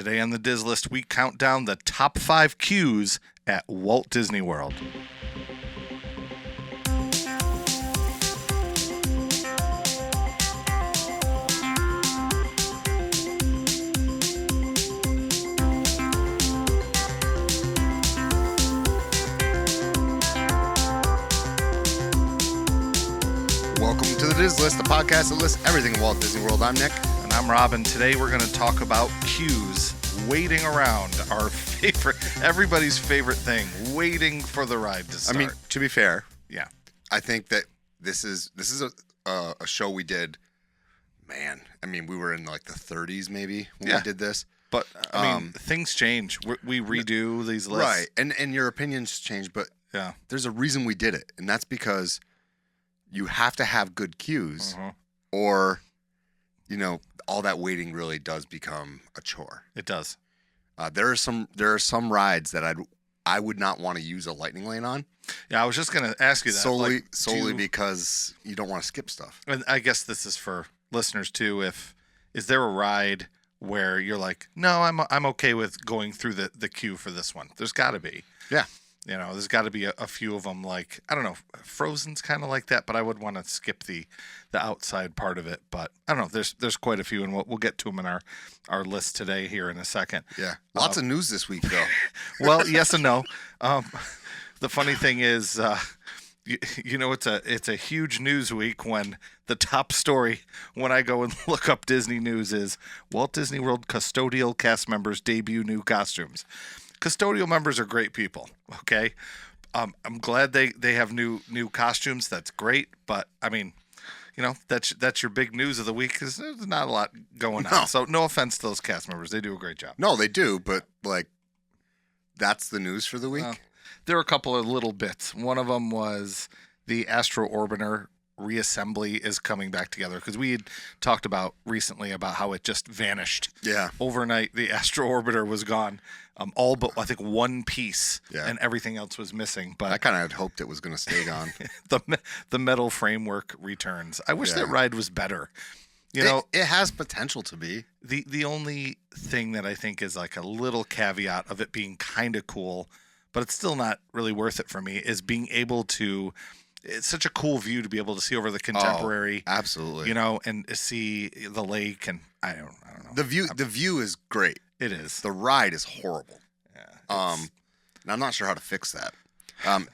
Today on the Diz List, we count down the top 5 queues at Walt Disney World. Welcome to the Diz List, the podcast that lists everything in Walt Disney World. I'm Nick. And I'm Robin. Today we're going to talk about queues, waiting around, our favorite, everybody's favorite thing, waiting for the ride to start. I mean, to be fair, yeah, I think that this is a show we did. Man, I mean, we were in like the 30s maybe when we did this. But I mean, things change. We redo these lists, right? And your opinions change, but yeah, there's a reason we did it, and that's because you have to have good cues, or all that waiting really does become a chore. It does. There are some rides that I would not want to use a lightning lane on. Yeah, I was just going to ask you that. Solely because you don't want to skip stuff. And I guess this is for listeners too. Is there a ride where you're like, no, I'm okay with going through the queue for this one? There's got to be. Yeah. There's got to be a few of them. Like, I don't know, Frozen's kind of like that, but I would want to skip the outside part of it. But I don't know. There's quite a few, and we'll get to them in our list today here in a second. Yeah, lots of news this week though. Well, yes and no. The funny thing is, it's a huge news week when the top story when I go and look up Disney news is Walt Disney World custodial cast members debut new costumes. Custodial members are great people, okay? I'm glad they have new costumes. That's great, but I mean, that's your big news of the week because there's not a lot going on. So no offense to those cast members, they do a great job. No, they do, but like, that's the news for the week. There are a couple of little bits. One of them was the Astro Orbiter reassembly is coming back together because we had talked about recently about how it just vanished. Yeah. Overnight, the Astro Orbiter was gone. All but I think one piece, and everything else was missing. But I kind of had hoped it was going to stay gone. the metal framework returns. I wish that ride was better. It has potential to be. The only thing that I think is like a little caveat of it being kind of cool, but it's still not really worth it for me, is being able to. It's such a cool view to be able to see over the Contemporary. Oh, absolutely. And see the lake, and I don't know. The view is great. It is. The ride is horrible. Yeah. And I'm not sure how to fix that.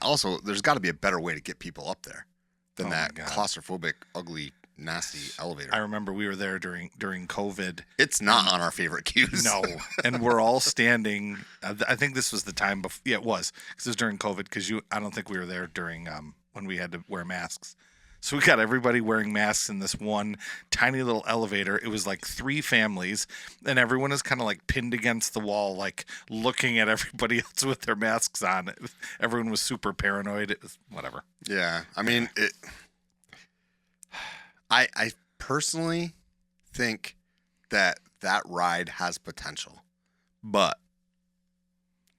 Also, there's got to be a better way to get people up there than that claustrophobic, ugly, nasty elevator. I remember we were there during COVID. It's not on our favorite queues. No. And we're all standing. I think this was the time before. Yeah, it was. Because it was during COVID. Because I don't think we were there during when we had to wear masks. So we got everybody wearing masks in this one tiny little elevator. It was like 3 families, and everyone is kind of like pinned against the wall, like looking at everybody else with their masks on. Everyone was super paranoid. It was whatever. Yeah. I mean, I personally think that ride has potential, but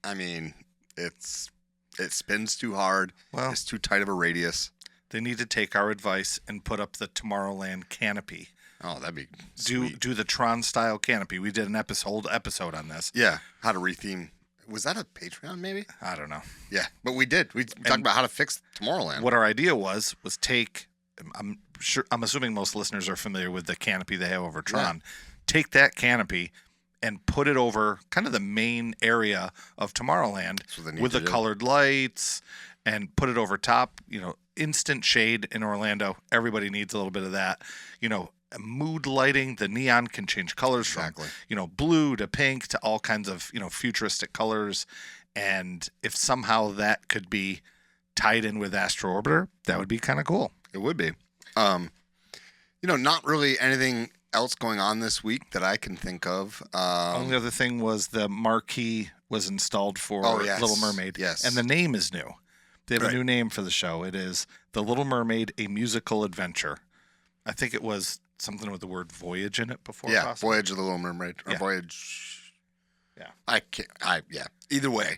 I mean, it spins too hard. Well, it's too tight of a radius. They need to take our advice and put up the Tomorrowland canopy. Oh, that'd be sweet. Do the Tron style canopy. We did an whole episode on this. Yeah, how to retheme. Was that a Patreon maybe? I don't know. Yeah, but we did. We talked about how to fix Tomorrowland. What our idea was take. I'm assuming most listeners are familiar with the canopy they have over Tron. Yeah. Take that canopy and put it over kind of the main area of Tomorrowland with the colored lights, and put it over top. Instant shade in Orlando. Everybody needs a little bit of that. Mood lighting. The neon can change colors from blue to pink to all kinds of futuristic colors. And if somehow that could be tied in with Astro Orbiter, that would be kind of cool. It would be. Not really anything else going on this week that I can think of. Only other thing was the marquee was installed for Little Mermaid. Yes. And the name is new. They have a new name for the show. It is The Little Mermaid, A Musical Adventure. I think it was something with the word voyage in it before. Yeah, possibly. Voyage of the Little Mermaid. Or Voyage. Yeah. Either way,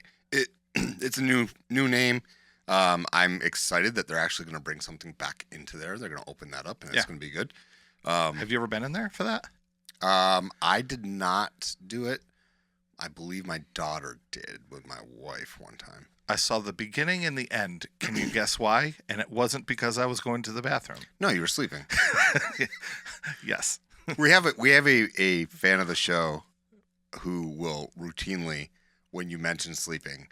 it's a new name. I'm excited that they're actually going to bring something back into there. They're going to open that up, and it's going to be good. Have you ever been in there for that? I did not do it. I believe my daughter did with my wife one time. I saw the beginning and the end. Can you guess why? And it wasn't because I was going to the bathroom. No, you were sleeping. Yes. we have a fan of the show who will routinely, when you mention sleeping,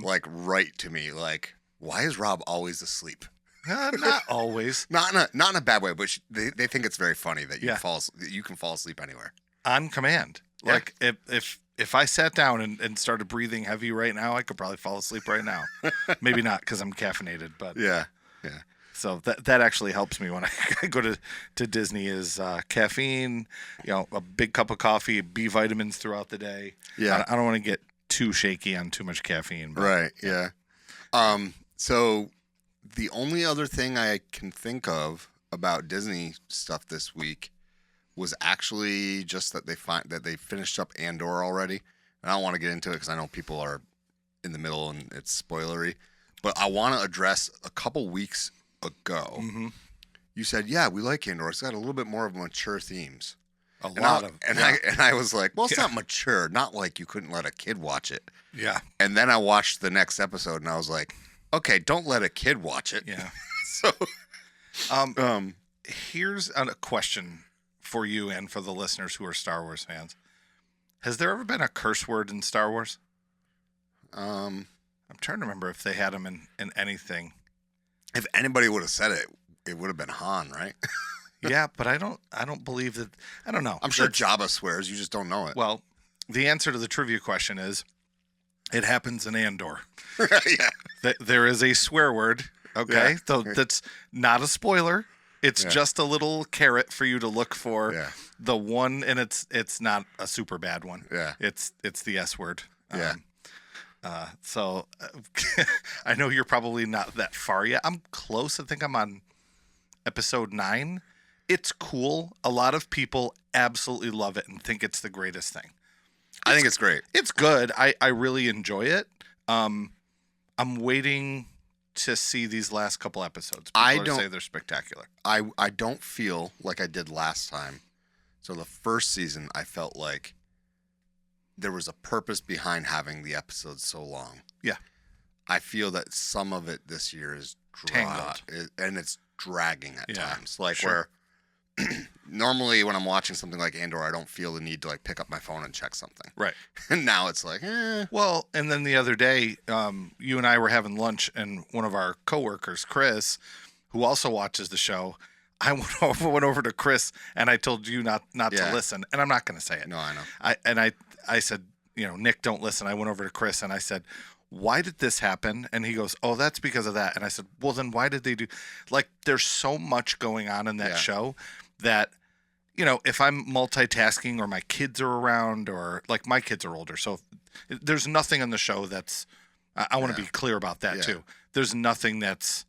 like write to me like, "Why is Rob always asleep?" Not always. Not in a bad way, but they think it's very funny that you can fall asleep anywhere. On command. Yeah. Like if I sat down and started breathing heavy right now, I could probably fall asleep right now. Maybe not because I'm caffeinated, but yeah. So that actually helps me when I go to Disney is caffeine, a big cup of coffee, B vitamins throughout the day. Yeah. I don't want to get too shaky on too much caffeine. But, right. Yeah. So the only other thing I can think of about Disney stuff this week was actually just that they finished up Andor already. And I don't want to get into it because I know people are in the middle and it's spoilery. But I want to address a couple weeks ago. Mm-hmm. You said, yeah, we like Andor. It's got a little bit more of mature themes. And I was like, well, it's not mature. Not like you couldn't let a kid watch it. Yeah. And then I watched the next episode and I was like, okay, don't let a kid watch it. Yeah. So, here's a question for you and for the listeners who are Star Wars fans. Has there ever been a curse word in Star Wars? I'm trying to remember if they had them in anything. If anybody would have said it, it would have been Han, right? Yeah, but I don't believe that. I don't know. I'm sure Jabba swears. You just don't know it. Well, the answer to the trivia question is, it happens in Andor. Yeah. There is a swear word. Okay, so that's not a spoiler. It's just a little carrot for you to look for the one, and it's not a super bad one. Yeah, it's the S word. Yeah. So I know you're probably not that far yet. I'm close. I think I'm on episode 9. It's cool. A lot of people absolutely love it and think it's the greatest thing. I think it's great. It's good. I really enjoy it. I'm waiting to see these last couple episodes. People say they're spectacular. I don't feel like I did last time. So the first season, I felt like there was a purpose behind having the episodes so long. Yeah. I feel that some of it this year is tangled, and it's dragging at times. Like where normally when I'm watching something like Andor, I don't feel the need to like pick up my phone and check something. Right. And now it's like, Well, and then the other day, you and I were having lunch, and one of our coworkers, Chris, who also watches the show, I went over to Chris and I told you not to listen, and I'm not going to say it. No, I know. I said, Nick, don't listen. I went over to Chris and I said, why did this happen? And he goes, oh, that's because of that. And I said, well, then why did they do? Like, there's so much going on in that show that, if I'm multitasking or my kids are around, or like my kids are older, so there's nothing on the show that's. I want to be clear about that too. There's nothing that's.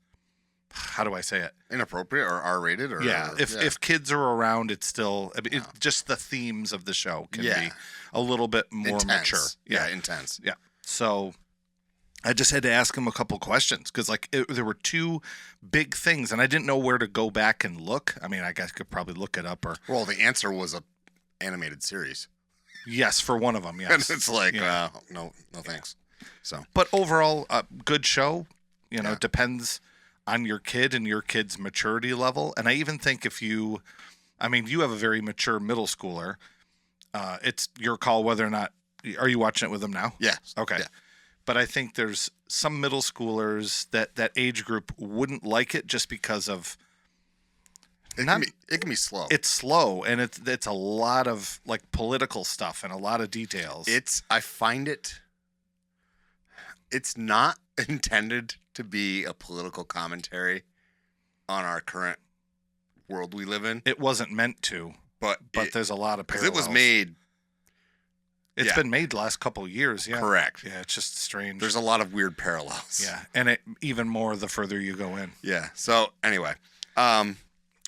How do I say it? Inappropriate or R-rated? Or if kids are around, it's still just the themes of the show can be a little bit more intense. Mature. Yeah, intense. Yeah. So I just had to ask him a couple questions because there were two big things, and I didn't know where to go back and look. I mean, I guess I could probably look it up. Well, the answer was a animated series. Yes, for one of them. Yes. And it's like, no thanks. So, but overall, good show. It depends on your kid and your kid's maturity level. And I even think you have a very mature middle schooler. It's your call whether or not, are you watching it with them now? Yes. Okay. Yeah. But I think there's some middle schoolers that age group wouldn't like it just because of. It can be slow. It's slow, and it's a lot of like political stuff and a lot of details. I find it's not intended to be a political commentary on our current world we live in. It wasn't meant to, but there's a lot of parallels. Because it was made. It's been made the last couple of years. Yeah, correct. Yeah, it's just strange. There's a lot of weird parallels. Yeah, and it even more the further you go in. Yeah. So anyway,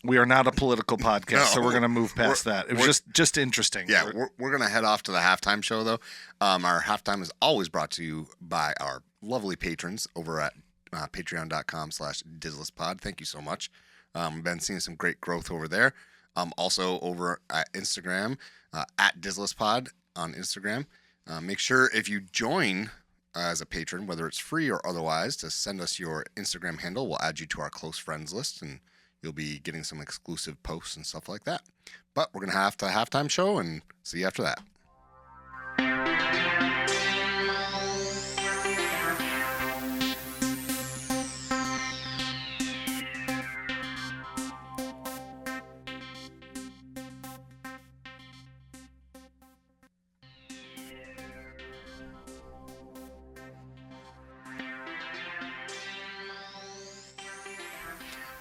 we are not a political podcast, so we're going to move past that. It was just interesting. Yeah, we're going to head off to the halftime show, though. Our halftime is always brought to you by our lovely patrons over at patreon.com/DizlessPod. Thank you so much. We've been seeing some great growth over there. Also over at Instagram, at DizlessPod on Instagram. Make sure if you join as a patron, whether it's free or otherwise, to send us your Instagram handle. We'll add you to our close friends list, and you'll be getting some exclusive posts and stuff like that. But we're going to have to halftime show and see you after that.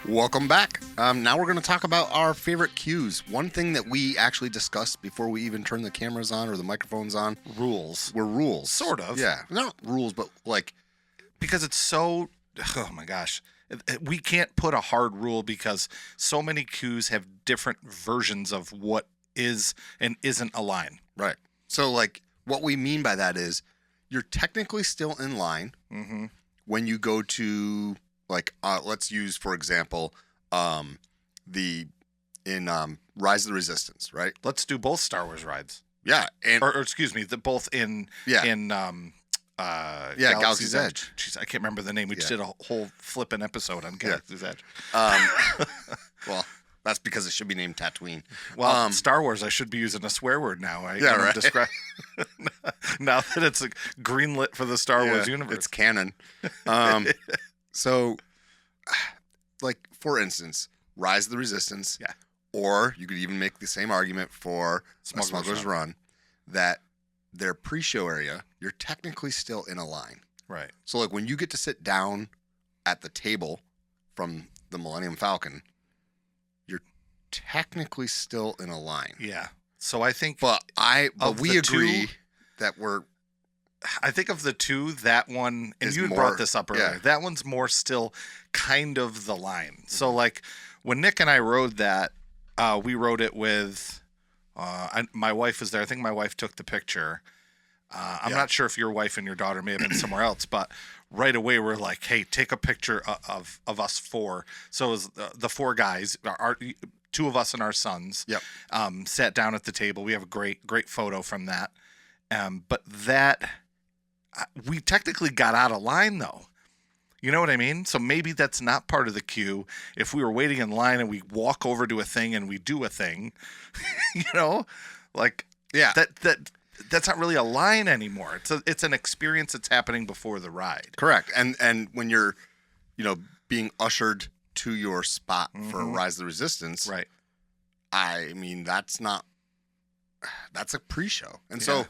Welcome back. Now we're going to talk about our favorite cues. One thing that we actually discussed before we even turn the cameras on or the microphones on. Rules. Were rules. Sort of. Yeah. Not rules, but like... Because it's so... Oh, my gosh. We can't put a hard rule because so many cues have different versions of what is and isn't a line. Right. So, like, what we mean by that is you're technically still in line when you go to... Like, let's use, for example, Rise of the Resistance, right? Let's do both Star Wars rides. Yeah. And, or excuse me, both in Galaxy's Edge. Jeez, I can't remember the name. We just did a whole flipping episode on Galaxy's Edge. Well, that's because it should be named Tatooine. Well, Star Wars, I should be using a swear word now. Right. Describe now that it's greenlit for the Star Wars universe. It's canon. So, like, for instance, Rise of the Resistance. Yeah. Or you could even make the same argument for Smuggler's Run, that their pre-show area, you're technically still in a line. Right. So, like, when you get to sit down at the table from the Millennium Falcon, you're technically still in a line. Yeah. So I think... But we agree that we're... I think of the two, that one, and you brought this up earlier, that one's more still kind of the line. So, like, when Nick and I rode that, we rode it with, my wife was there. I think my wife took the picture. I'm not sure if your wife and your daughter may have been somewhere else, but right away we're like, hey, take a picture of us four. So it was the four guys, two of us and our sons, sat down at the table. We have a great photo from that. But that... we technically got out of line, though. You know what I mean? So maybe that's not part of the queue. If we were waiting in line and we walk over to a thing and we do a thing, that's not really a line anymore. It's an experience that's happening before the ride. Correct. And when you're, being ushered to your spot for Rise of the Resistance, right? I mean, that's a pre-show, and so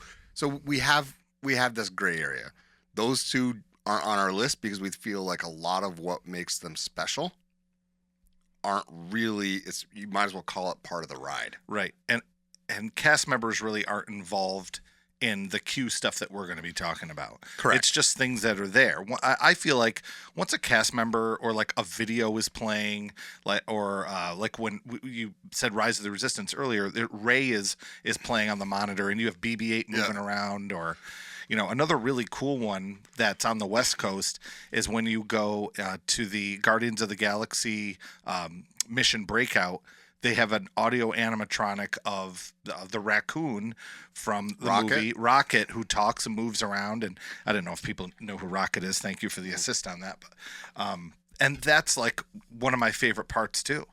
we have this gray area. Those two aren't on our list because we feel like a lot of what makes them special aren't really, you might as well call it part of the ride. Right. And cast members really aren't involved in the queue stuff that we're going to be talking about. Correct. It's just things that are there. I feel like once a cast member or like a video is playing, like when you said Rise of the Resistance earlier, Rey is playing on the monitor and you have BB-8 moving around, or another really cool one that's on the West Coast is when you go to the Guardians of the Galaxy Mission Breakout. They have an audio animatronic of the raccoon from the movie Rocket, who talks and moves around. And I don't know if people know who Rocket is. Thank you for the assist on that. But, and that's like one of my favorite parts too.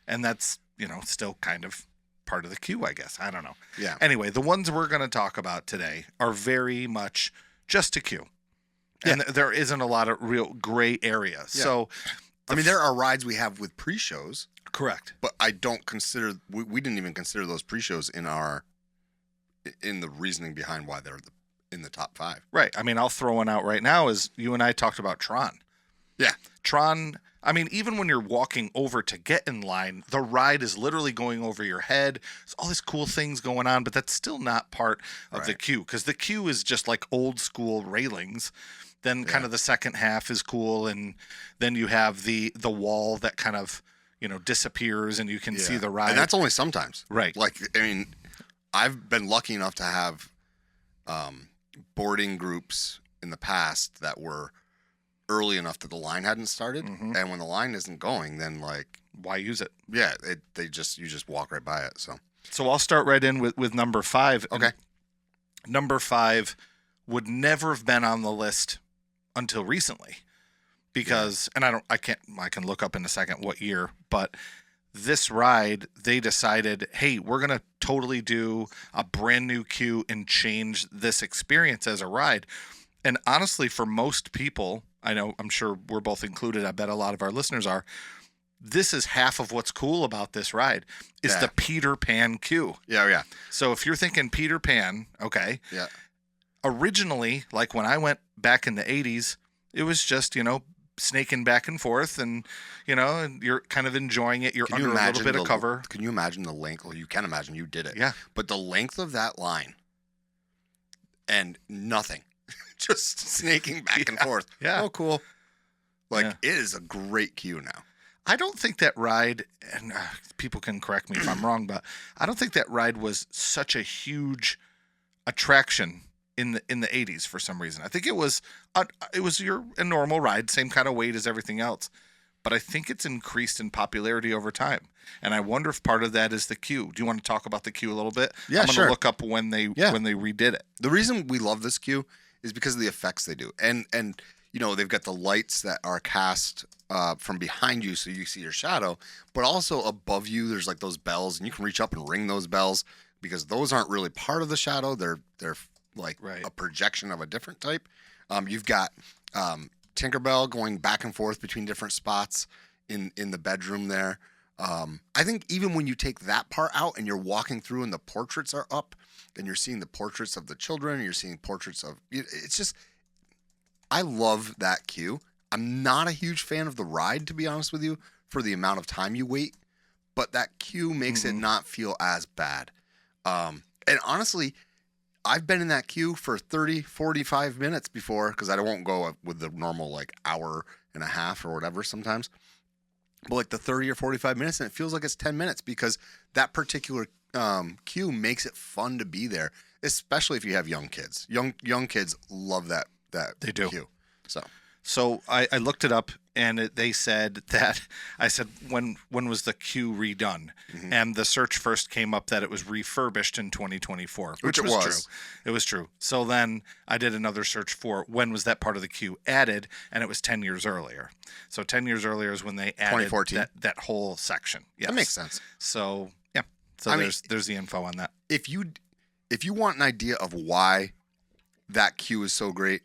And that's, still kind of part of the queue, I guess. I don't know. Yeah. Anyway, the ones we're going to talk about today are very much just a queue. And there isn't a lot of real gray area. Yeah. So, there are rides we have with pre-shows. Correct. But I don't consider, we didn't even consider those pre-shows in the reasoning behind why they're in the top 5. Right. I'll throw one out right now is you and I talked about Tron. Yeah. Tron, even when you're walking over to get in line, the ride is literally going over your head. There's all these cool things going on, but that's still not part of the queue, because the queue is just like old school railings. Then kind of the second half is cool, and then you have the wall that kind of disappears and you can see the ride. And that's only sometimes. Right. Like, I've been lucky enough to have boarding groups in the past that were early enough that the line hadn't started. Mm-hmm. And when the line isn't going, then why use it? Yeah. You just walk right by it. So I'll start right in with number 5. Okay. Number 5 would never have been on the list until recently because, and I can look up in a second what year, but this ride, they decided, hey, we're going to totally do a brand new queue and change this experience as a ride. And honestly, for most people, I know, I'm sure we're both included, I bet a lot of our listeners are, this is half of what's cool about this ride is the Peter Pan queue. Yeah. So if you're thinking Peter Pan, okay. Yeah. Originally, like when I went back in the 80s, it was just, snaking back and forth and, and you're kind of enjoying it. You're under a little bit of cover. Can you imagine the length? Well, you can imagine you did it. Yeah. But the length of that line and nothing, just snaking back and forth. Yeah. Oh, cool. It is a great queue now. I don't think that ride, and people can correct me if I'm wrong, but I don't think that ride was such a huge attraction in the 80s for some reason. I think it was a normal ride, same kind of weight as everything else, but I think it's increased in popularity over time. And I wonder if part of that is the queue. Do you want to talk about the queue a little bit? Yeah, I'm going to look up when they redid it. The reason we love this queue is because of the effects they do, and they've got the lights that are cast from behind you, so you see your shadow, but also above you, there's like those bells, and you can reach up and ring those bells because those aren't really part of the shadow. They're like a projection of a different type. You've got Tinkerbell going back and forth between different spots in the bedroom there. I think even when you take that part out and you're walking through and the portraits are up, then you're seeing the portraits of the children. You're seeing portraits of. It's just, I love that queue. I'm not a huge fan of the ride, to be honest with you, for the amount of time you wait, but that queue makes it not feel as bad. And honestly, I've been in that queue for 30, 45 minutes before because I won't go with the normal hour and a half or whatever sometimes. But the 30 or 45 minutes, and it feels like it's 10 minutes because that particular queue makes it fun to be there, especially if you have young kids. Young kids love that they do. queue. So I looked it up, and they said that, I said, when was the queue redone? Mm-hmm. And the search first came up that it was refurbished in 2024, which was true. It was true. So then I did another search for when was that part of the queue added, and it was 10 years earlier. So 10 years earlier is when they added that whole section. Yes. That makes sense. So, yeah. So there's the info on that. If you want an idea of why that queue is so great,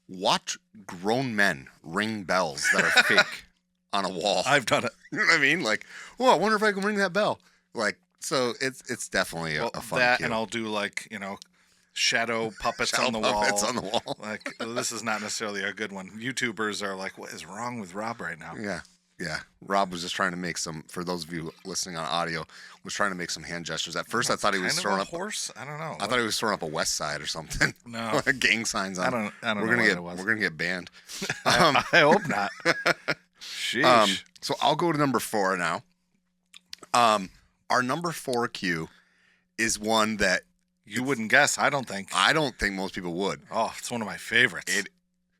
watch grown men ring bells that are fake on a wall. I've done it. You know what I mean? I wonder if I can ring that bell. So it's definitely a fun queue. And I'll do shadow puppets on the wall. This is not necessarily a good one. YouTubers are like, what is wrong with Rob right now? Yeah. Rob was just trying to make some, for those of you listening on audio, was trying to make some hand gestures. At first, I thought he was throwing up a horse. I don't know. I thought he was throwing up a West Side or something. No, gang signs on. I don't know what it was. We're gonna get banned. I hope not. Sheesh. So I'll go to number 4 now. Our number 4 queue is one that you wouldn't guess. I don't think most people would. Oh, it's one of my favorites.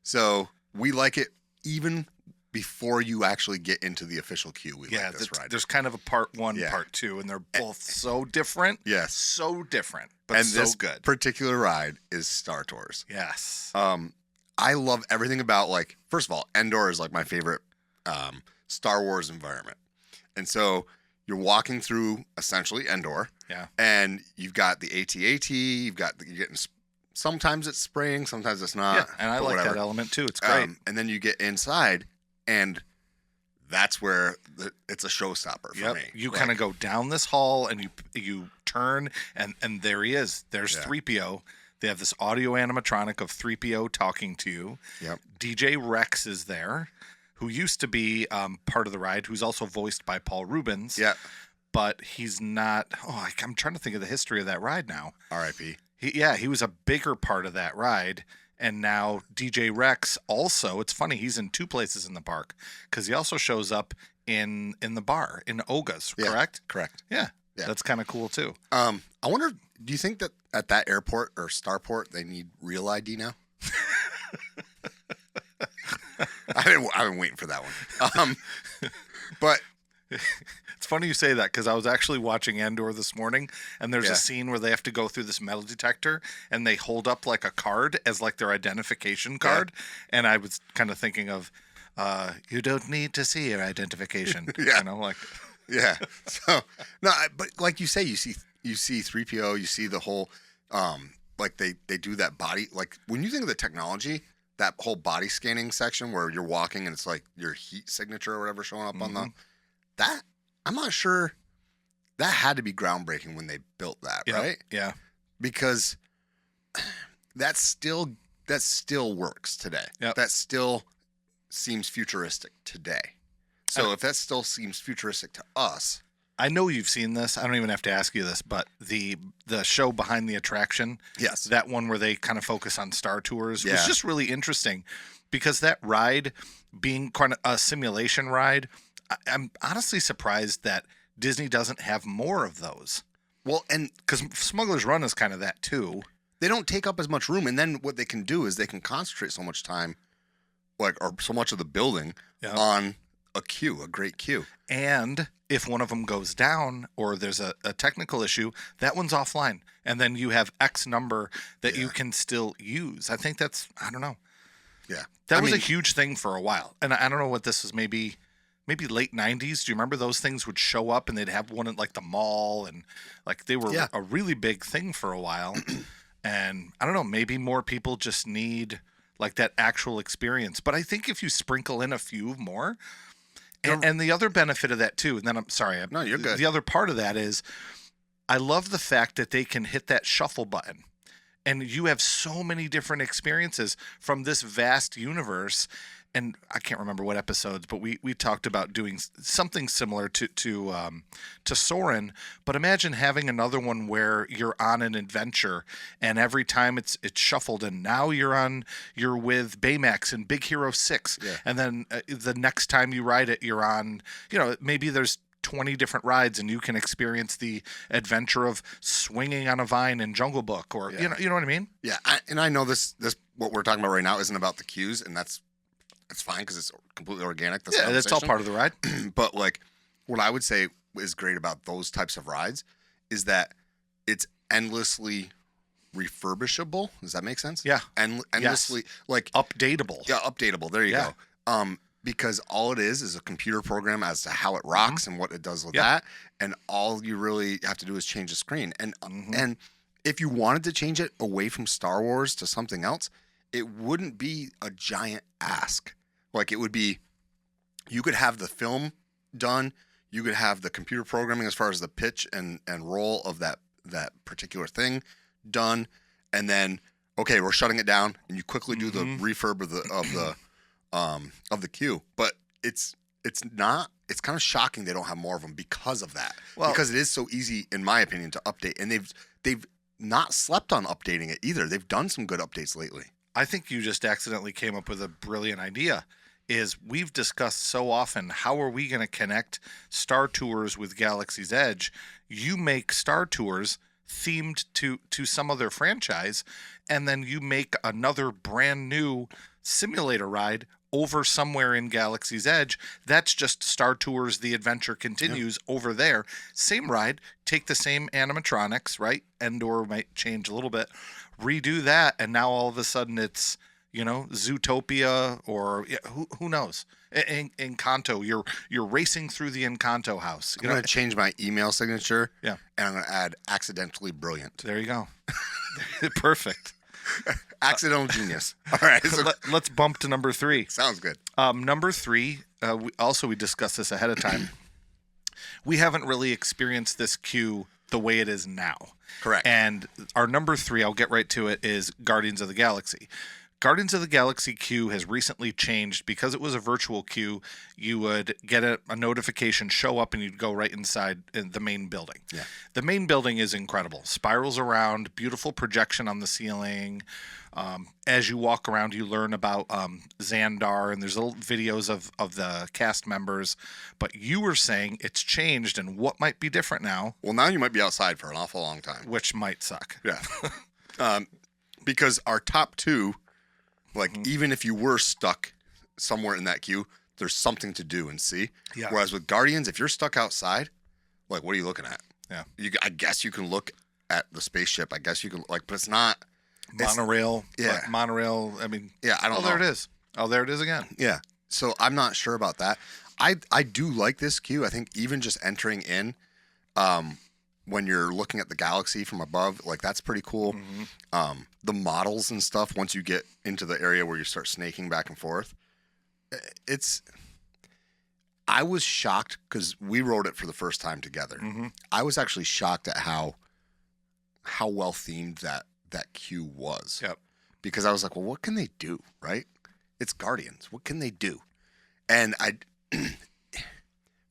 So we like it even before you actually get into the official queue. We like this ride. There's kind of a part 1, part 2, and they're both so different. Yes. So different, but so this good. Particular ride is Star Tours. Yes. I love everything about, first of all, Endor is my favorite Star Wars environment. And so you're walking through essentially Endor. Yeah. And you've got the AT-AT, you're getting, sometimes it's spraying, sometimes it's not. Yeah, and I like that element too. It's great. And then you get inside, and that's where it's a showstopper for me. You kind of go down this hall, and you turn, and there he is. There's 3PO. They have this audio animatronic of 3PO talking to you. Yep. DJ Rex is there, who used to be part of the ride, who's also voiced by Paul Rubens. Yeah. But he's not. Oh, I'm trying to think of the history of that ride now. R.I.P. He was a bigger part of that ride. And now DJ Rex also, it's funny, he's in 2 places in the park because he also shows up in the bar in Oga's, correct? Correct. Yeah. That's kind of cool too. I wonder, do you think that at that airport or Starport they need real ID now? I've been waiting for that one. But it's It's funny you say that because I was actually watching Andor this morning, and there's Yeah. a scene where they have to go through this metal detector, and they hold up like a card as like their identification card, and I was kind of thinking of, you don't need to see your identification. Yeah. You know, like, Yeah. So no, but like you say, you see 3PO, you see the whole, like they do that body. Like when you think of the technology, that whole body scanning section where you're walking and it's like your heat signature or whatever showing up on that. I'm not sure. That had to be groundbreaking when they built that, right? Yeah. Because that still works today. Yep. That still seems futuristic today. So if that still seems futuristic to us, I know you've seen this. I don't even have to ask you this, but the show Behind the Attraction, yes, that one where they kind of focus on Star Tours, was Yeah. just really interesting because that ride being kind of a simulation ride, I'm honestly surprised that Disney doesn't have more of those. well, and Because Smuggler's Run is kind of that too. they don't take up as much room. And then what they can do is they can concentrate so much time, like, or so much of the building Yeah. on a queue, a great queue. And if one of them goes down or there's a technical issue, that one's offline. And then you have X number that you can still use. I think that's, I don't know. Yeah. That I was a mean, huge thing for a while. And I don't know what this was, maybe late 90s. Do you remember those things would show up and they'd have one at like the mall, and like they were Yeah. a really big thing for a while. And I don't know, maybe more people just need like that actual experience. But I think if you sprinkle in a few more, and the other benefit of that too, and then I'm sorry, No, you're good. The other part of that is I love the fact that they can hit that shuffle button. And you have so many different experiences from this vast universe. And I can't remember what episodes, but we talked about doing something similar to Soarin'. But imagine having another one where you're on an adventure, and every time it's shuffled, and now you're with Baymax and Big Hero 6, Yeah. and then the next time you ride it, you're on. Maybe there's 20 different rides, and you can experience the adventure of swinging on a vine in Jungle Book, or Yeah. you know what I mean? Yeah. I know this what we're talking about right now isn't about the queues, and it's fine because it's completely organic. This Yeah, that's all conversation. part of the ride. But like, what I would say is great about those types of rides is that it's endlessly refurbishable. Does that make sense? Yeah. Endlessly, like, Updatable. yeah, updatable. There you Yeah. go. Because all it is a computer program as to how it rocks and what it does with Yeah. that, and all you really have to do is change the screen. And if you wanted to change it away from Star Wars to something else, it wouldn't be a giant ask. Like, it would be, you could have the film done, you could have the computer programming as far as the pitch and roll of that particular thing done, and then okay, we're shutting it down, and you quickly do the refurb of the queue. But it's kind of shocking they don't have more of them because of that. Well- because it is so easy, in my opinion, to update, and they've not slept on updating it either. They've done some good updates lately. I think you just accidentally came up with a brilliant idea. Is we've discussed so often, how are we going to connect Star Tours with Galaxy's Edge? You make Star Tours themed to some other franchise, and then you make another brand new simulator ride over somewhere in Galaxy's Edge. That's just Star Tours The Adventure Continues over there. Same ride, take the same animatronics, right? Endor might change a little bit, redo that, and now all of a sudden it's, Zootopia, or who knows? Encanto, you're racing through the Encanto house. I'm going to change my email signature. Yeah. And I'm going to add accidentally brilliant. There you go. Perfect. Accidental genius. All right. So, Let's bump to number 3. sounds good. Number 3, we discussed this ahead of time. We haven't really experienced this queue the way it is now. Correct. And our number 3, I'll get right to it, is Guardians of the Galaxy. Guardians of the Galaxy queue has recently changed. Because it was a virtual queue, you would get a notification show up and you'd go right inside in the main building. Yeah. The main building is incredible. Spirals around, beautiful projection on the ceiling. As you walk around, you learn about Xandar, and there's little videos of the cast members. But you were saying it's changed, and what might be different now, Well, now you might be outside for an awful long time. which might suck. Yeah. Because our top 2, like, even if you were stuck somewhere in that queue, there's something to do and see. Yeah. Whereas with Guardians, if you're stuck outside, Like, what are you looking at? Yeah. I guess you can look at the spaceship. I guess you can, like, but it's not. Monorail. Yeah. Monorail. I mean. Yeah, I don't know. There it is. Oh, there it is again. Yeah. So I'm not sure about that. I do like this queue. I think even just entering in, when you're looking at the galaxy from above, like that's pretty cool. Mm-hmm. The models and stuff, once you get into the area where you start snaking back and forth, I was shocked because we rode it for the first time together. Mm-hmm. I was actually shocked at how well themed that queue was. Yep. Because I was like, well, what can they do, right? It's Guardians. What can they do? And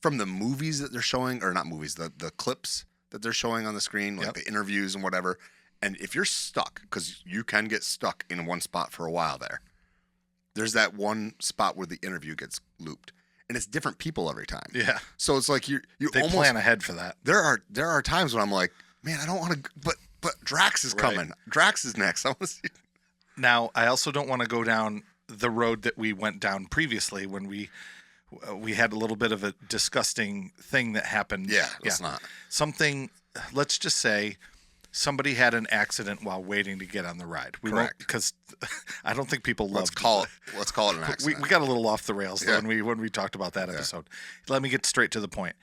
from the movies that they're showing, or not movies, the clips that they're showing on the screen, like the interviews and whatever. And if you're stuck, because you can get stuck in one spot for a while there's that one spot where the interview gets looped. And it's different people every time. Yeah. So it's like you they almost plan ahead for that. There are times when I'm like, man, I don't want to, but Drax is coming. Drax is next. I want to see. Now, I also don't want to go down the road that we went down previously when we had a little bit of a disgusting thing that happened. Yeah, it's not. Something, let's just say somebody had an accident while waiting to get on the ride. Correct. Because I don't think people love Let's call it an accident. We got a little off the rails though, when we talked about that episode. Let me get straight to the point.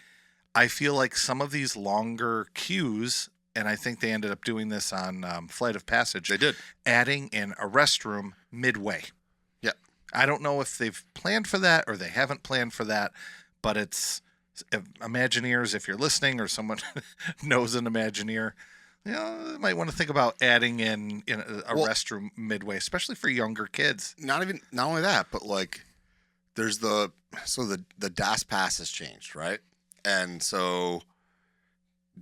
I feel like some of these longer queues, and I think they ended up doing this on Flight of Passage. They did. Adding in a restroom midway. Yeah. I don't know if they've planned for that or they haven't planned for that, but it's Imagineers, if you're listening or someone knows an Imagineer, you might want to think about adding in a restroom midway, especially for younger kids. Not only that, but like there's the DAS pass has changed, right? And so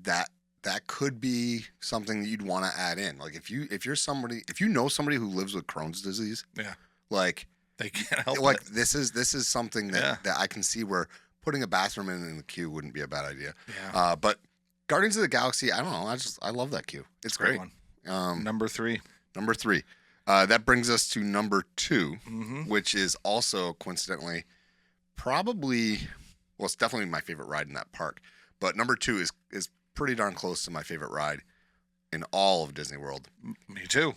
that could be something that you'd want to add in. Like if you know somebody who lives with Crohn's disease, like they can't help like it. This is something that I can see where putting a bathroom in the queue wouldn't be a bad idea. Yeah. But Guardians of the Galaxy, I don't know. I love that queue. It's great. One. Number 3. That brings us to number 2, mm-hmm. which is also coincidentally probably, well, it's definitely my favorite ride in that park. But number 2 is pretty darn close to my favorite ride in all of Disney World. Me too.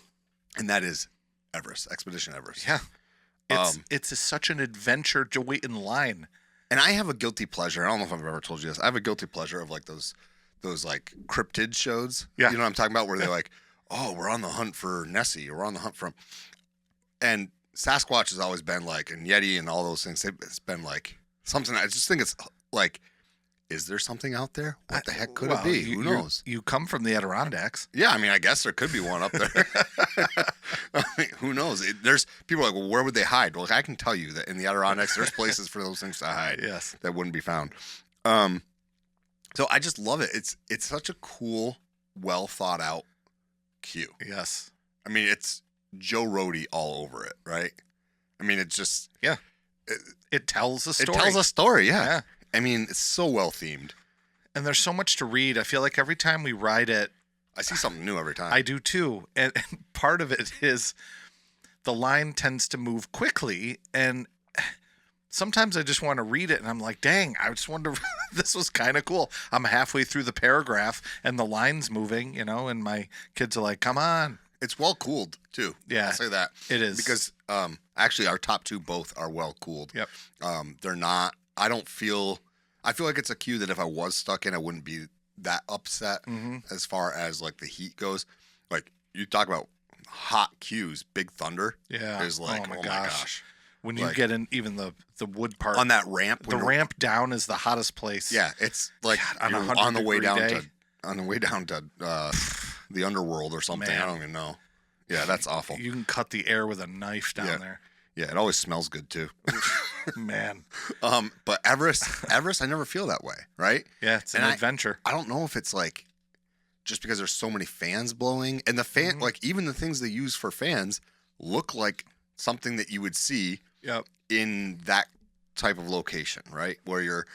And that is Expedition Everest. Yeah. It's such an adventure to wait in line. And I have a guilty pleasure. I don't know if I've ever told you this. I have a guilty pleasure of like those like cryptid shows. Yeah. You know what I'm talking about? Where they're like, oh, we're on the hunt for Nessie, or we're on the hunt from. And Sasquatch has always been like, and Yeti and all those things. It's been like something. I just think it's like, is there something out there? What the heck could it be? Who knows? You come from the Adirondacks. Yeah, I mean, I guess there could be one up there. I mean, who knows? There's people are like, well, where would they hide? Well, I can tell you that in the Adirondacks, there's places for those things to hide. Yes, that wouldn't be found. So I just love it. It's such a cool, well thought out queue. Yes, I mean, it's Joe Rohde all over it, right? I mean, it's just it tells a story. It tells a story, yeah. I mean, it's so well themed. And there's so much to read. I feel like every time we ride it, I see something new every time. I do too. And part of it is the line tends to move quickly. And sometimes I just want to read it and I'm like, dang, I just wonder, this was kind of cool. I'm halfway through the paragraph and the line's moving, and my kids are like, come on. It's well cooled too. Yeah. I'll say that. It is. Because actually our top 2 both are well cooled. Yep. They're not, I feel like it's a queue that if I was stuck in, I wouldn't be that upset as far as like the heat goes. Like you talk about hot queues, Big Thunder is like, oh my gosh. When you get in even the wood part on that ramp, the ramp down is the hottest place. Yeah, it's like on the way down to the underworld or something. Man. I don't even know. Yeah, that's awful. You can cut the air with a knife down there. Yeah, it always smells good too. Man. But Everest, I never feel that way, right? Yeah, it's an adventure. I don't know if it's like just because there's so many fans blowing, and the fan, like even the things they use for fans look like something that you would see in that type of location, right? Where you're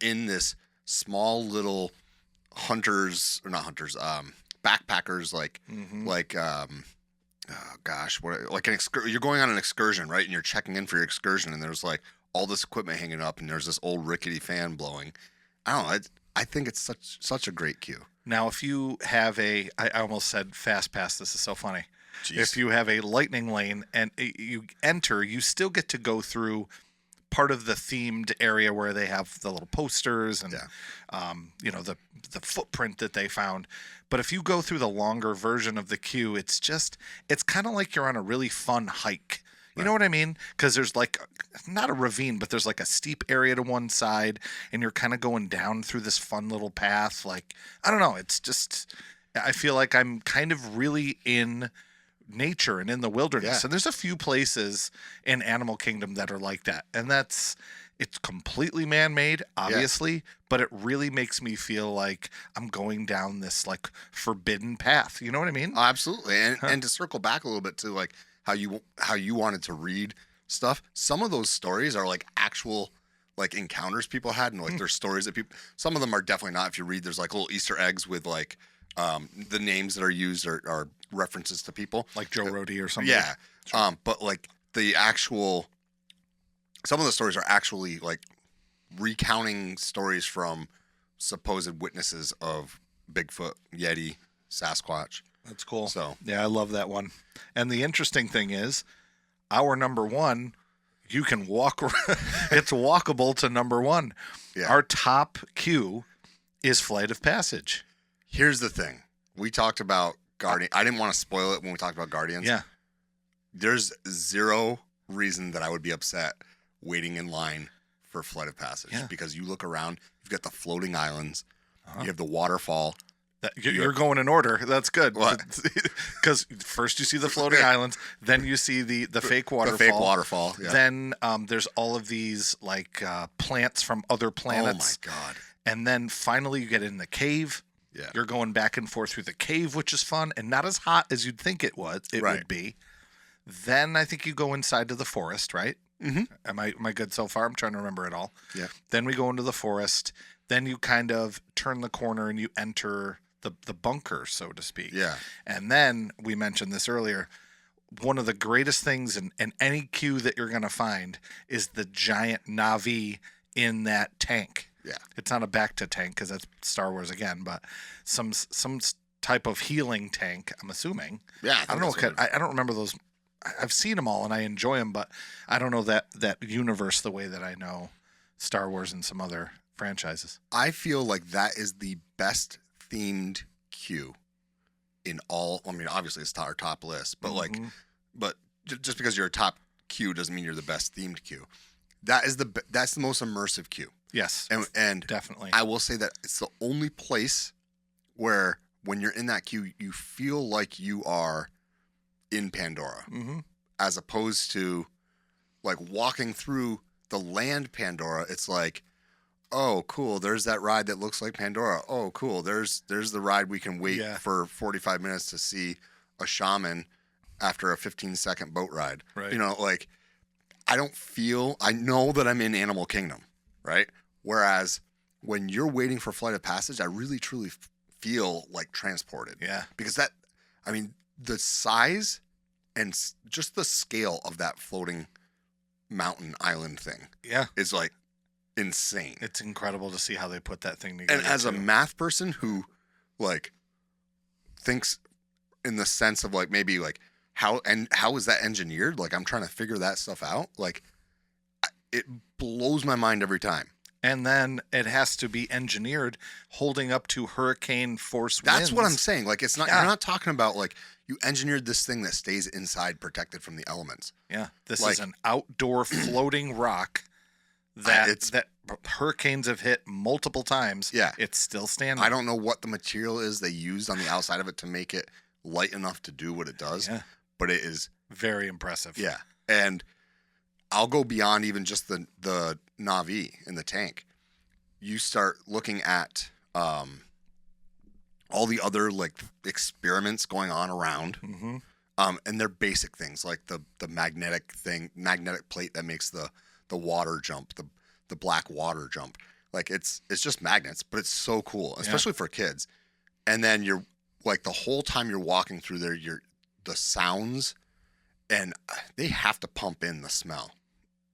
in this small little backpackers, like oh gosh, like you're going on an excursion, right? And you're checking in for your excursion, and there's like all this equipment hanging up, and there's this old rickety fan blowing. I don't know. I think it's such a great queue. Now, if you have I almost said fast pass. This is so funny. Jeez. If you have a lightning lane and you enter, you still get to go through part of the themed area where they have the little posters and, the footprint that they found. But if you go through the longer version of the queue, it's kind of like you're on a really fun hike. You know what I mean? Because there's like, not a ravine, but there's like a steep area to one side, and you're kind of going down through this fun little path. Like, I don't know. It's just, I feel like I'm kind of really in nature and in the wilderness. Yeah. And there's a few places in Animal Kingdom that are like that. And it's completely man-made, obviously, but it really makes me feel like I'm going down this like forbidden path. You know what I mean? Absolutely. And to circle back a little bit to like how you wanted to read stuff. Some of those stories are like actual like encounters people had, and like there's stories that people. Some of them are definitely not. If you read, there's like little Easter eggs with like the names that are used are references to people, like Joe Rody or something. Yeah. Sure. But like the actual, some of the stories are actually like recounting stories from supposed witnesses of Bigfoot, Yeti, Sasquatch. That's cool. So yeah, I love that one. And the interesting thing is, our number one, you can walk. It's walkable to number one. Yeah. Our top queue is Flight of Passage. Here's the thing: we talked about Guardian. I didn't want to spoil it when we talked about Guardians. Yeah. There's zero reason that I would be upset waiting in line for Flight of Passage because you look around, you've got the floating islands, you have the waterfall. You're going in order. That's good. What? Because first you see the floating islands, then you see the fake waterfall. The fake waterfall. Yeah. Then there's all of these like plants from other planets. Oh my God. And then finally you get in the cave. Yeah. You're going back and forth through the cave, which is fun and not as hot as you'd think it would be. Then I think you go inside to the forest, right? Mm-hmm. Am I good so far? I'm trying to remember it all. Yeah. Then we go into the forest. Then you kind of turn the corner and you enter the bunker, so to speak. Yeah. And then we mentioned this earlier. One of the greatest things in any queue that you're going to find is the giant Na'vi in that tank. Yeah. It's not a Bacta tank because that's Star Wars again, but some type of healing tank, I'm assuming. Yeah. I don't know. I don't remember those. I've seen them all and I enjoy them, but I don't know that universe the way that I know Star Wars and some other franchises. I feel like that is the best themed queue in all. I mean, obviously it's our top list, but but just because you're a top queue doesn't mean you're the best themed queue. That's the most immersive queue. Yes, and definitely. I will say that it's the only place where when you're in that queue, you feel like you are in Pandora, as opposed to like walking through the land Pandora. It's like, oh, cool. There's that ride that looks like Pandora. Oh, cool. There's the ride we can wait for 45 minutes to see a shaman after a 15-second boat ride. Right. You know, like I know that I'm in Animal Kingdom, right? Whereas when you're waiting for Flight of Passage, I really truly feel like transported. Yeah. Because the size and just the scale of that floating mountain island thing is like insane. It's incredible to see how they put that thing together. And as a math person who like thinks in the sense of like maybe like how is that engineered? Like I'm trying to figure that stuff out. Like it blows my mind every time. And then it has to be engineered holding up to hurricane force winds. That's what I'm saying. Like it's not you're not talking about like you engineered this thing that stays inside protected from the elements. Yeah. This is an outdoor floating rock that hurricanes have hit multiple times. Yeah. It's still standing. I don't know what the material is they used on the outside of it to make it light enough to do what it does. Yeah. But it is very impressive. Yeah. And I'll go beyond even just the Na'vi in the tank. You start looking at all the other like experiments going on around. And they're basic things like the magnetic plate that makes the water jump, the black water jump. Like it's just magnets, but it's so cool, especially for kids. And then you're like the whole time you're walking through there, the sounds, and they have to pump in the smell,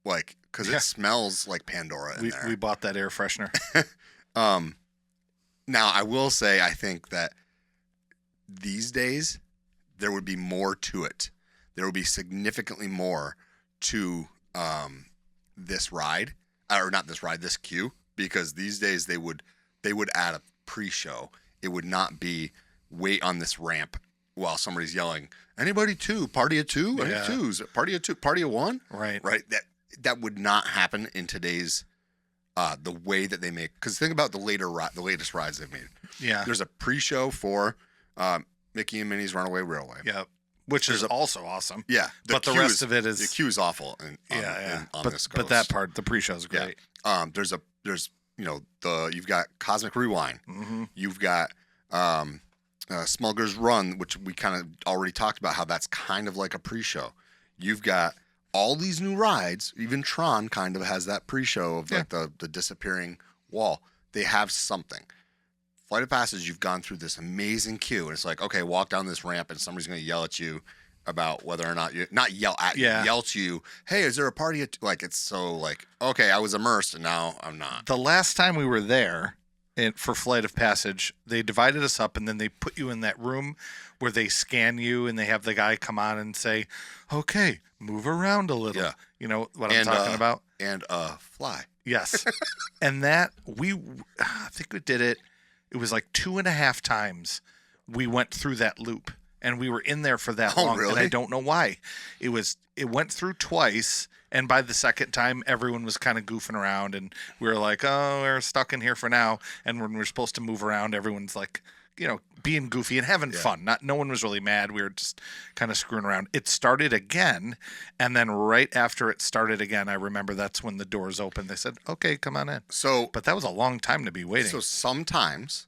like because it smells like Pandora in there. We bought that air freshener. Now, I will say, I think that these days there would be more to it. There would be significantly more to this ride, or not this ride, this queue, because these days they would add a pre-show. It would not be wait on this ramp while somebody's yelling, anybody two, party of two, any twos, party of two, party of one, Right. That would not happen in today's the way that they make. Because think about the latest rides they've made. Yeah. There's a pre-show for Mickey and Minnie's Runaway Railway. Yeah. Which is also awesome. Yeah, but the rest of it is the queue is awful. On this coast. But that part, the pre-show is great. Yeah. There's you've got Cosmic Rewind. Mm-hmm. You've got Smuggler's Run, which we kind of already talked about how that's kind of like a pre-show. You've got all these new rides. Even Tron kind of has that pre-show of like the disappearing wall. They have something. Flight of Passage, you've gone through this amazing queue, and it's like, okay, walk down this ramp, and somebody's going to yell at you about whether or not yell to you, hey, is there a party? Like, it's so like, okay, I was immersed, and now I'm not. The last time we were there for Flight of Passage, they divided us up, and then they put you in that room where they scan you, and they have the guy come on and say, okay, move around a little. Yeah. You know what I'm talking about? And fly. Yes. And that, I think we did it. It was like 2.5 times we went through that loop, and we were in there for that long. Really? And I don't know why. It went through twice, and by the second time, everyone was kind of goofing around, and we were like, oh, we're stuck in here for now. And when we're supposed to move around, everyone's like, being goofy and having fun. No one was really mad. We were just kind of screwing around. It started again, and then right after it started again, I remember that's when the doors opened. They said, "Okay, come on in." But that was a long time to be waiting. So sometimes,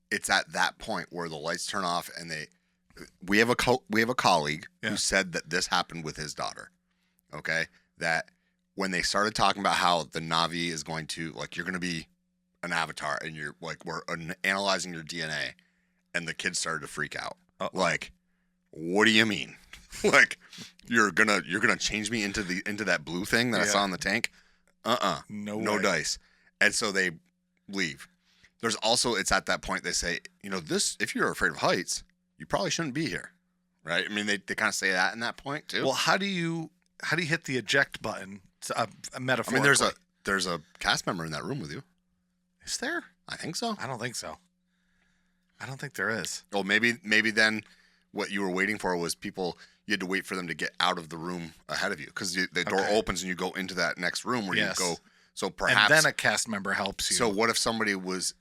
it's at that point where the lights turn off, and we have a colleague who said that this happened with his daughter. Okay, that when they started talking about how the Navi is going to, like, you're going to be an avatar, and you're like, we're analyzing your DNA, and the kids started to freak out. Like, what do you mean? Like, you're gonna change me into that blue thing that I saw in the tank? No dice. And so they leave. There's also, it's at that point they say, this, if you're afraid of heights, you probably shouldn't be here, right? I mean, they kind of say that in that point too. Well, how do you hit the eject button? Metaphorically. I mean, there's a cast member in that room with you. Is there? I think so. I don't think so. I don't think there is. Well, maybe then what you were waiting for was people, you had to wait for them to get out of the room ahead of you, because the door opens and you go into that next room where you go. So perhaps. And then a cast member helps you. So what if somebody was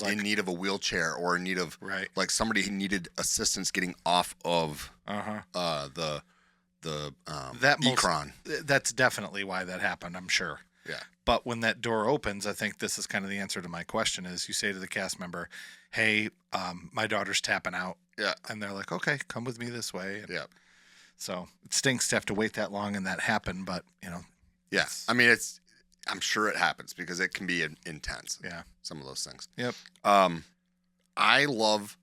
in need of a wheelchair, or in need of, like, somebody who needed assistance getting off of the Ecron? That's definitely why that happened, I'm sure. Yeah. But when that door opens, I think this is kind of the answer to my question is, you say to the cast member, hey, my daughter's tapping out. Yeah. And they're like, okay, come with me this way. Yeah. So it stinks to have to wait that long and that happen, but, Yeah. I mean, I'm sure it happens because it can be intense. Yeah. Some of those things. Yep. I love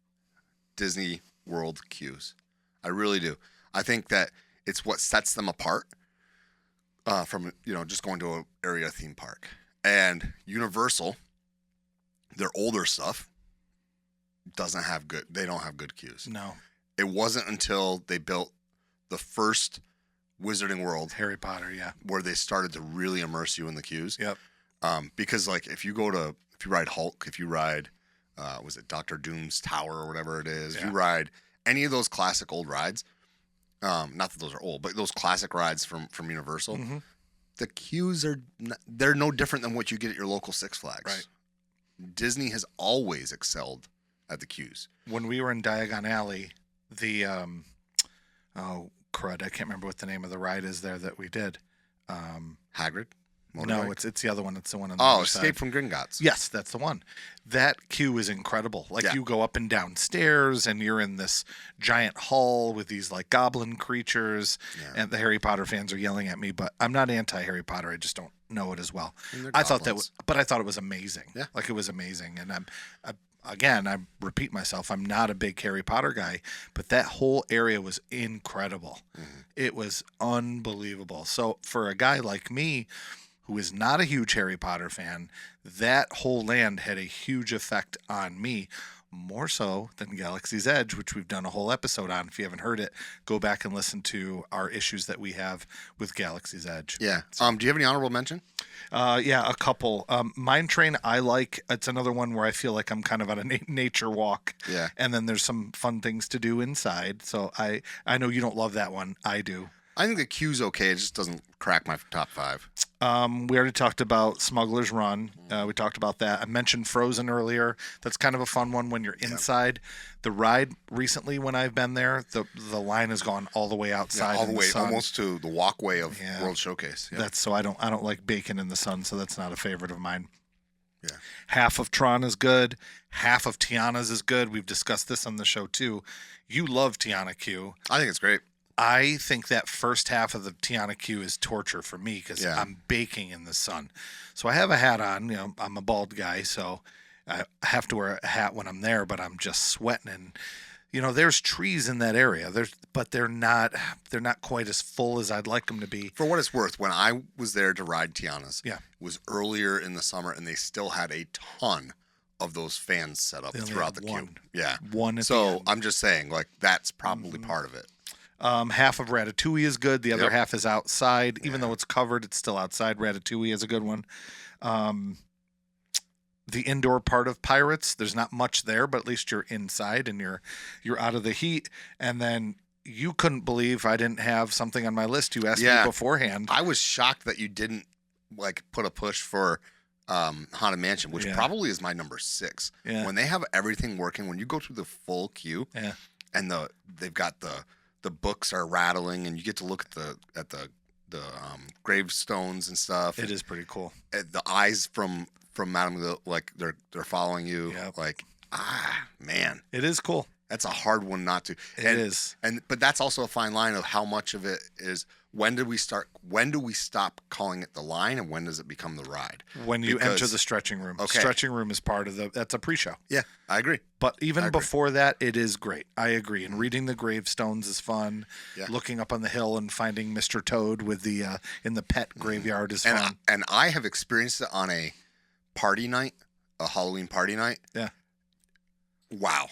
Disney World queues. I really do. I think that it's what sets them apart from, just going to an area theme park. And Universal, their older stuff they don't have good queues. No. It wasn't until they built the first Wizarding World, Harry Potter, where they started to really immerse you in the queues. Yep. Because, like, if you ride Hulk, if you ride, was it Doctor Doom's Tower or whatever it is, if you ride any of those classic old rides, not that those are old, but those classic rides from Universal, the queues they're no different than what you get at your local Six Flags. Right. Disney has always excelled at the queues. When we were in Diagon Alley, the crud, I can't remember what the name of the ride is there that we did. Hagrid? No, it's the other one. It's the one on the other side. Escape from Gringotts. Yes, that's the one. That queue is incredible. Like, you go up and down stairs, and you're in this giant hall with these, like, goblin creatures, and the Harry Potter fans are yelling at me, but I'm not anti-Harry Potter. I just don't know it as well. I thought it was amazing. Yeah. Like, it was amazing. And Again, I repeat myself, I'm not a big Harry Potter guy, but that whole area was incredible. It was unbelievable. So for a guy like me who is not a huge Harry Potter fan, that whole land had a huge effect on me, more so than Galaxy's Edge, which we've done a whole episode on. If you haven't heard it, go back and listen to our issues that we have with Galaxy's Edge. Yeah. Do you have any honorable mention? Yeah, a couple. Mine Train, I like. It's another one where I feel like I'm kind of on a nature walk. Yeah. And then there's some fun things to do inside. So I know you don't love that one. I do. I think the queue's okay. It just doesn't crack my top 5. We already talked about Smuggler's Run. We talked about that. I mentioned Frozen earlier. That's kind of a fun one when you're inside. The ride recently, when I've been there, the line has gone all the way outside. All the way, sun. almost to the walkway of World Showcase. Yeah. That's so I don't like bacon in the sun, so that's not a favorite of mine. Yeah. Half of Tron is good. Half of Tiana's is good. We've discussed this on the show too. You love Tiana Q. I think it's great. I think that first half of the Tiana Q is torture for me because Yeah. I'm baking in the sun. So I have a hat on. You know, I'm a bald guy, so I have to wear a hat when I'm there. But I'm just sweating, and you know, there's trees in that area. But they're not quite as full as I'd like them to be. For what it's worth, when I was there to ride Tiana's, Yeah. it was earlier in the summer, and they still had a ton of those fans set up They only throughout had the one. queue. Yeah. One. At the So end. I'm just saying, like, that's probably part of it. Half of Ratatouille is good. The other Yep. half is outside. Even though it's covered, it's still outside. Ratatouille is a good one. The indoor part of Pirates, there's not much there, but at least you're inside and you're out of the heat. And then you couldn't believe I didn't have something on my list. You asked me beforehand. I was shocked that you didn't like put a push for Haunted Mansion, which probably is my number 6. Yeah. When they have everything working, when you go through the full queue, and they've got the books are rattling, and you get to look at the gravestones and stuff. It is pretty cool. The eyes from Madame, like they're following you. Yep. Like, man, It is cool. that's a hard one not to. It is. But that's also a fine line of how much of it is. When do we stop calling it the line, and when does it become the ride? When you enter the stretching room. Okay. Stretching room is part of that's a pre-show. Yeah, I agree. But even before that, it is great. I agree. And reading the gravestones is fun. Yeah. Looking up on the hill and finding Mr. Toad with the in the pet graveyard is fun. And I have experienced it on a party night, a Halloween party night. Yeah. Wow.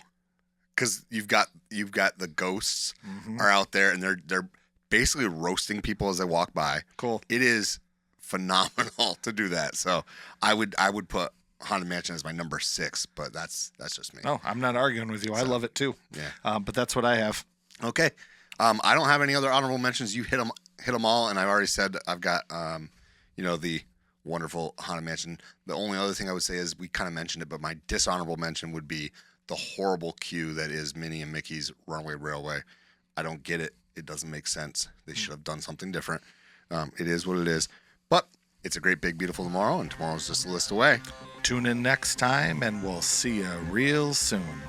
Because you've got the ghosts are out there, and they're basically roasting people as they walk by. Cool. It is phenomenal to do that. So I would put Haunted Mansion as my number 6, but that's just me. No, I'm not arguing with you. I love it too. Yeah. But that's what I have. Okay. I don't have any other honorable mentions. You hit them all, and I've already said I've got the wonderful Haunted Mansion. The only other thing I would say is we kind of mentioned it, but my dishonorable mention would be the horrible queue that is Minnie and Mickey's Runaway Railway. I don't get it. It doesn't make sense. They should have done something different. It is what it is. But it's a great, big, beautiful tomorrow, and tomorrow's just a list away. Tune in next time, and we'll see you real soon.